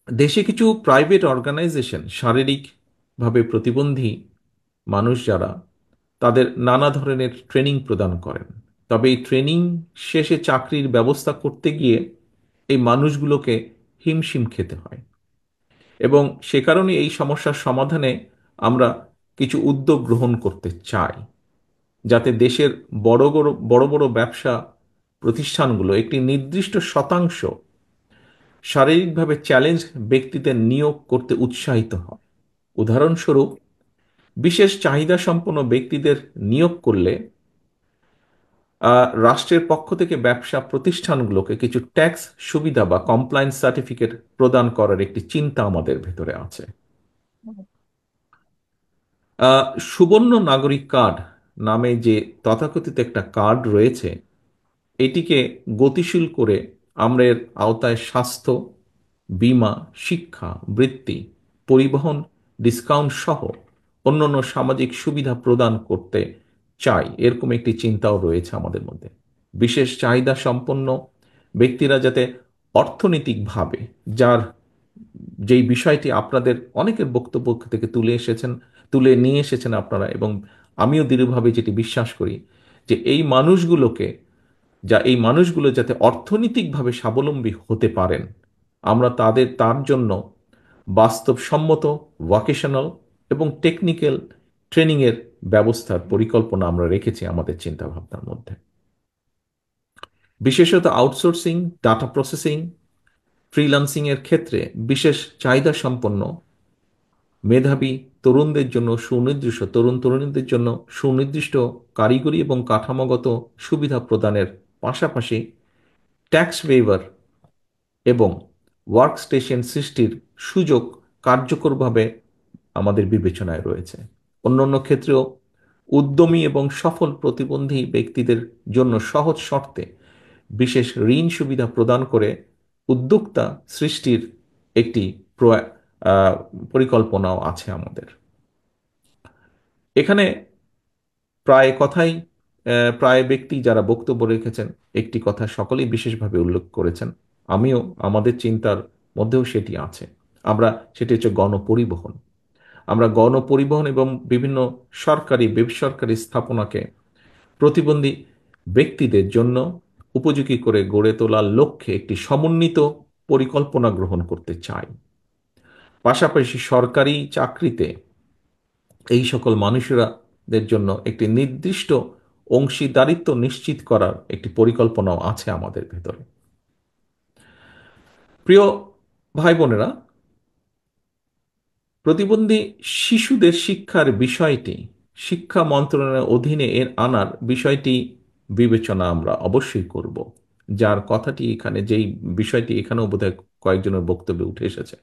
দেশে কিছু private organisation শারীরিকভাবে প্রতিবন্ধী মানুষ যারা, তাদের নানা ধরনের ট্রেনিং প্রদান করেন। তবে এই ট্রেনিং শেষে চাকরির ব্যবস্থা করতে গিয়ে এই মানুষগুলোকে হিমশিম খেতে হয়, এবং সে কারণে এই সমস্যার সমাধানে আমরা কিছু উদ্যোগ গ্রহণ করতে চাই, যাতে দেশের বড় বড় বড় বড় ব্যবসা প্রতিষ্ঠানগুলো একটি নির্দিষ্ট শতাংশ শারীরিকভাবে চ্যালেঞ্জ ব্যক্তিদের নিয়োগ করতে উৎসাহিত হয়। উদাহরণস্বরূপ, বিশেষ চাহিদা সম্পন্ন ব্যক্তিদের নিয়োগ করলে রাষ্ট্রের পক্ষ থেকে ব্যবসা প্রতিষ্ঠানগুলোকে কিছু ট্যাক্স সুবিধা বা কমপ্লায়েন্স সার্টিফিকেট প্রদান করার একটি চিন্তা আমাদের ভেতরে আছে। সুবর্ণ নাগরিক কার্ড নামে যে তথাকথিত একটা কার্ড রয়েছে, এটিকে গতিশীল করে আমরা এর আওতায় স্বাস্থ্য, বীমা, শিক্ষা, বৃত্তি, পরিবহন, ডিসকাউন্ট সহ অন্যান্য সামাজিক সুবিধা প্রদান করতে চাই, এরকম একটি চিন্তাও রয়েছে আমাদের মধ্যে। বিশেষ চাহিদা সম্পন্ন ব্যক্তিরা যাতে অর্থনৈতিকভাবে, যার যেই বিষয়টি আপনাদের অনেকের বক্তব্য থেকে তুলে নিয়ে এসেছেন আপনারা, এবং আমিও দৃঢ়ভাবে যেটি বিশ্বাস করি, যে এই মানুষগুলো যাতে অর্থনৈতিকভাবে স্বাবলম্বী হতে পারেন, আমরা তার জন্য বাস্তবসম্মত ভোকেশনাল এবং টেকনিক্যাল ট্রেনিংয়ের ব্যবস্থার পরিকল্পনা আমরা রেখেছি আমাদের চিন্তাভাবনার মধ্যে। বিশেষত আউটসোর্সিং, ডাটা প্রসেসিং, ফ্রিল্যান্সিং এর ক্ষেত্রে বিশেষ চাহিদা সম্পন্ন মেধাবী তরুণ তরুণীদের জন্য সুনির্দিষ্ট কারিগরি এবং কাঠামোগত সুবিধা প্রদানের পাশাপাশি ট্যাক্স ওয়েভার এবং ওয়ার্ক স্টেশন সৃষ্টির সুযোগ কার্যকরভাবে আমাদের বিবেচনায় রয়েছে। অন্যান্য ক্ষেত্রেও উদ্যমী এবং সফল প্রতিবন্ধী ব্যক্তিদের জন্য সহজ শর্তে বিশেষ ঋণ সুবিধা প্রদান করে উদ্যোক্তা সৃষ্টির একটি আহ, পরিকল্পনাও আছে আমাদের এখানে। প্রায় কথাই প্রায় ব্যক্তি যারা বক্তব্য রেখেছেন একটি কথা সকলেই বিশেষভাবে উল্লেখ করেছেন, আমিও আমাদের চিন্তার মধ্যেও সেটি আছে। সেটি হচ্ছে গণপরিবহন। আমরা গণপরিবহন এবং বিভিন্ন সরকারি বেসরকারি স্থাপনাকে প্রতিবন্ধী ব্যক্তিদের জন্য উপযোগী করে গড়ে তোলার লক্ষ্যে একটি সমন্বিত পরিকল্পনা গ্রহণ করতে চাই। পাশাপাশি সরকারি চাকরিতে এই সকল মানুষেরাদের জন্য একটি নির্দিষ্ট অংশীদারিত্ব নিশ্চিত করার একটি পরিকল্পনাও আছে আমাদের ভেতরে। প্রিয় ভাই বোনেরা, প্রতিবন্ধী শিশুদের শিক্ষার বিষয়টি শিক্ষা মন্ত্রণালয়ের অধীনে আনার বিষয়টি বিবেচনা আমরা অবশ্যই করব, যার কথাটি এখানে, যেই বিষয়টি এখানেও বোধহয় কয়েকজনের বক্তব্যে উঠে এসেছে।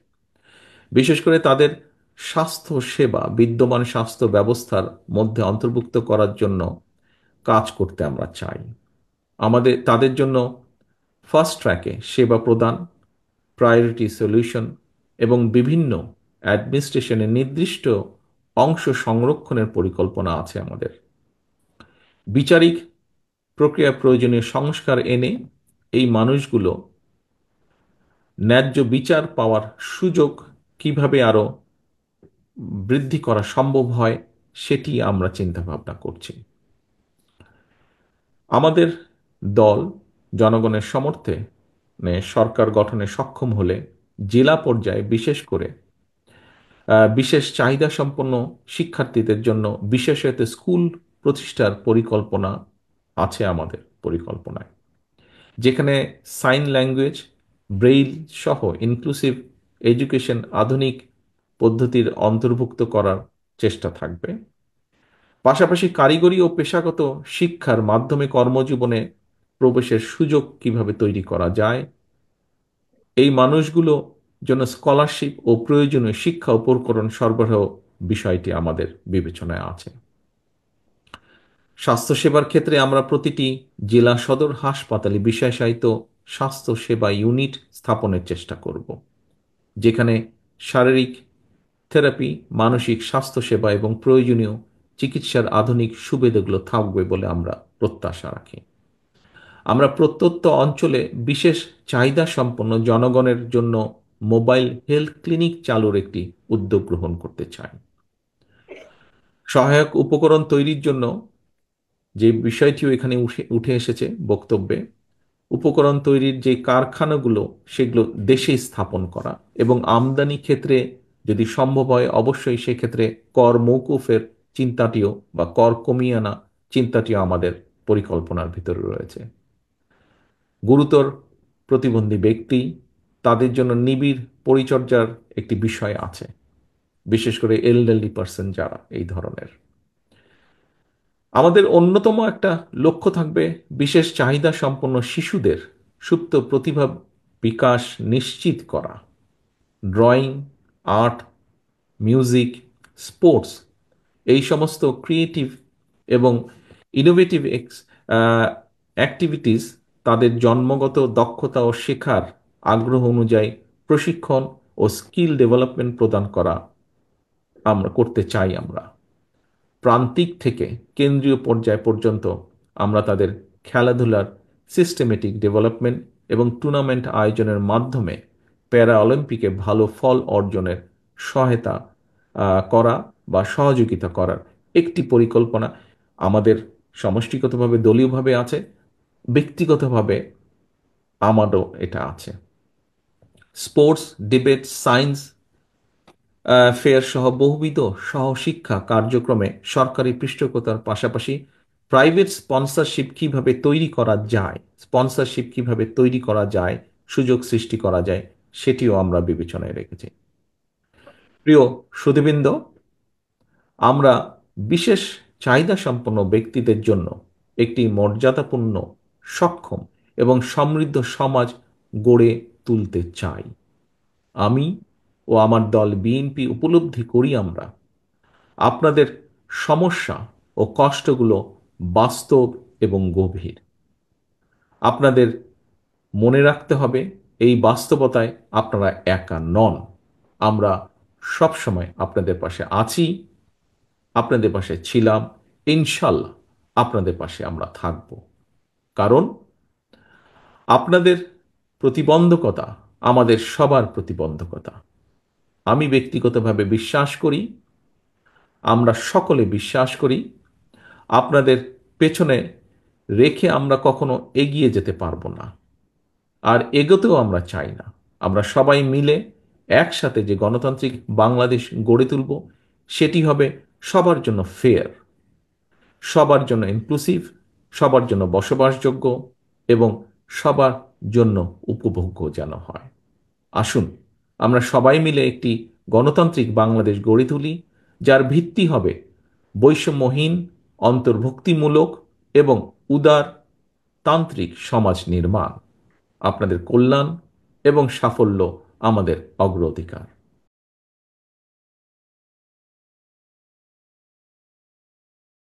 বিশেষ করে তাদের স্বাস্থ্য সেবা বিদ্যমান স্বাস্থ্য ব্যবস্থার মধ্যে অন্তর্ভুক্ত করার জন্য কাজ করতে আমরা চাই। তাদের জন্য ফাস্ট ট্র্যাকে সেবা প্রদান, প্রায়োরিটি সলিউশন এবং বিভিন্ন অ্যাডমিনিস্ট্রেশনের নির্দিষ্ট অংশ সংরক্ষণের পরিকল্পনা আছে আমাদের। বিচারিক প্রক্রিয়া প্রয়োজনীয় সংস্কার এনে এই মানুষগুলো ন্যায্য বিচার পাওয়ার সুযোগ কিভাবে আরো বৃদ্ধি করা সম্ভব হয়, সেটি আমরা চিন্তা ভাবনা করছি। আমাদের দল জনগণের সমর্থে সরকার গঠনে সক্ষম হলে জেলা পর্যায়ে বিশেষ করে বিশেষ চাহিদা সম্পন্ন শিক্ষার্থীদের জন্য বিশেষায়িত স্কুল প্রতিষ্ঠার পরিকল্পনা আছে আমাদের পরিকল্পনায়, যেখানে সাইন ল্যাঙ্গুয়েজ, ব্রেইল সহ ইনক্লুসিভ এডুকেশন আধুনিক পদ্ধতির অন্তর্ভুক্ত করার চেষ্টা থাকবে। পাশাপাশি কারিগরি ও পেশাগত শিক্ষার মাধ্যমে কর্মজীবনে প্রবেশের সুযোগ কিভাবে তৈরি করা যায়, এই মানুষগুলো জন্য স্কলারশিপ ও প্রয়োজনীয় শিক্ষা উপকরণ সরবরাহ বিষয়টি আমাদের বিবেচনায় আছে। স্বাস্থ্যসেবার ক্ষেত্রে আমরা প্রতিটি জেলা সদর হাসপাতালে বিশেষায়িত স্বাস্থ্য সেবা ইউনিট স্থাপনের চেষ্টা করব, যেখানে শারীরিক থেরাপি, মানসিক স্বাস্থ্যসেবা এবং প্রয়োজনীয় চিকিৎসার আধুনিক সুবিধাগুলো থাকবে বলে আমরা প্রত্যাশা রাখি। আমরা প্রত্যন্ত অঞ্চলে বিশেষ চাহিদা সম্পন্ন জনগণের জন্য মোবাইল হেলথ ক্লিনিক চালুর একটি উদ্যোগ গ্রহণ করতে চাই। সহায়ক উপকরণ তৈরির জন্য যে বিষয়টিও এখানে উঠে এসেছে বক্তব্যে, উপকরণ তৈরির যে কারখানাগুলো সেগুলো দেশে স্থাপন করা এবং আমদানি ক্ষেত্রে যদি সম্ভব হয় অবশ্যই সেক্ষেত্রে কর মওকুফের চিন্তাটিও বা কর কমিয়ে আনা চিন্তাটিও আমাদের পরিকল্পনার ভিতরে রয়েছে। গুরুতর প্রতিবন্ধী ব্যক্তি, তাদের জন্য নিবিড় পরিচর্যার একটি বিষয় আছে, বিশেষ করে এলডারলি পার্সন যারা এই ধরনের। আমাদের অন্যতম একটা লক্ষ্য থাকবে বিশেষ চাহিদা সম্পন্ন শিশুদের সুপ্ত প্রতিভা বিকাশ নিশ্চিত করা। ড্রয়িং, আর্ট, মিউজিক, স্পোর্টস, এই সমস্ত ক্রিয়েটিভ এবং ইনোভেটিভ অ্যাক্টিভিটিস তাদের জন্মগত দক্ষতা ও শেখার আগ্রহ অনুযায়ী প্রশিক্ষণ ও স্কিল ডেভেলপমেন্ট প্রদান করা আমরা করতে চাই। আমরা প্রান্তিক থেকে কেন্দ্রীয় পর্যায় পর্যন্ত আমরা তাদের খেলাধুলার সিস্টেমেটিক ডেভেলপমেন্ট এবং টুর্নামেন্ট আয়োজনের মাধ্যমে প্যারা অলিম্পিকে ভালো ফল অর্জনের সহায়তা করা বা সহযোগিতা করার একটি পরিকল্পনা আমাদের সমষ্টিগতভাবে দলীয়ভাবে আছে, ব্যক্তিগতভাবে আমারও এটা আছে। স্পোর্টস, ডিবেট, সায়েন্স ফেয়ার সহ বহুবিধ সহশিক্ষা কার্যক্রমে সরকারি পৃষ্ঠপোষকতার পাশাপাশি প্রাইভেট স্পন্সরশিপ কিভাবে তৈরি করা যায়, সুযোগ সৃষ্টি করা যায়, সেটিও আমরা বিবেচনায় রেখেছি। প্রিয় সুধীবৃন্দ, আমরা বিশেষ চাহিদা সম্পন্ন ব্যক্তিদের জন্য একটি মর্যাদাপূর্ণ, সক্ষম এবং সমৃদ্ধ সমাজ গড়ে তুলতে চাই। আমি ও আমার দল বিএনপি উপলব্ধি করি আমরা আপনাদের সমস্যা ও কষ্টগুলো বাস্তব এবং গভীর। আপনাদের মনে রাখতে হবে এই বাস্তবতায় আপনারা একা নন। আমরা সবসময় আপনাদের পাশে আছি, আপনাদের পাশে ছিলাম, ইনশাল্লাহ আপনাদের পাশে আমরা থাকব। কারণ আপনাদের প্রতিবন্ধকতা আমাদের সবার প্রতিবন্ধকতা। আমি ব্যক্তিগতভাবে বিশ্বাস করি, আমরা সকলে বিশ্বাস করি, আপনাদের পেছনে রেখে আমরা কখনো এগিয়ে যেতে পারবো না, আর এগোতেও আমরা চাই না। আমরা সবাই মিলে একসাথে যে গণতান্ত্রিক বাংলাদেশ গড়ে তুলব সেটি হবে সবার জন্য ফেয়ার, সবার জন্য ইনক্লুসিভ, সবার জন্য বসবাসযোগ্য এবং সবার জন্য উপভোগ্য যেন হয়। আসুন আমরা সবাই মিলে একটি গণতান্ত্রিক বাংলাদেশ গড়ে তুলি, যার ভিত্তি হবে বৈষম্যহীন, অন্তর্ভুক্তিমূলক এবং উদার তান্ত্রিক সমাজ নির্মাণ। আপনাদের কল্যাণ এবং সাফল্য আমাদের অগ্রাধিকার।